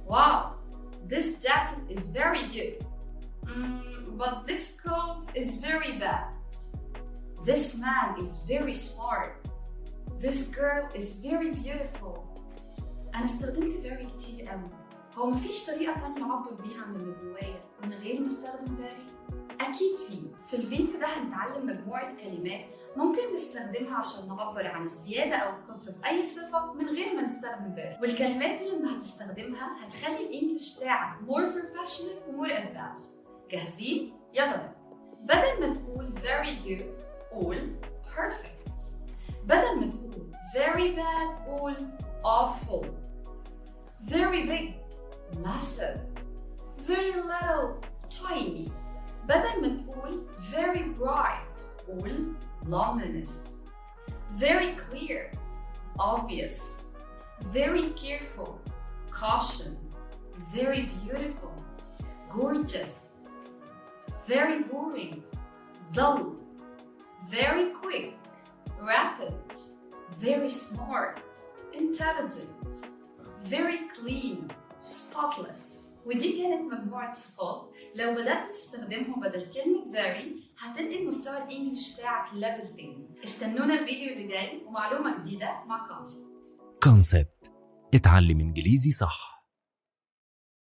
Wow, this jacket is very good. But this coat is very bad. This man is very smart. This girl is very beautiful. أنا استخدمت very كتير قوي. هو مفيش طريقة تانية أعبر بيها عن اللي جوايا من غير ما استخدم very؟ أكيد في الفيديو ده هنتعلم مجموعة كلمات ممكن نستخدمها عشان نعبر عن الزيادة أو الكتر في أي صفة من غير ما نستخدم very. والكلمات دي لما هتستخدمها هتخلي الإنجليش بتاعك more professional و more advanced. جاهزين؟ يلا نبدأ. بدل ما تقول very good قول perfect. بدل ما تقول very bad قول awful. Very big massive. Very little tiny. بدل ما تقول very bright قول luminous. Very clear obvious. Very careful cautious. Very beautiful gorgeous. Very boring dull. Very quick rapid. Very smart intelligent. Very clean spotless. ودي كانت مجموعة صفات لو بدأت تستخدمهم بدل كلمة very هتنقل مستوى الإنجليش بتاعك ليفل تاني. استنونا الفيديو اللي جاي ومعلومة جديدة مع كونسبت. كونسبت، اتعلم إنجليزي صح.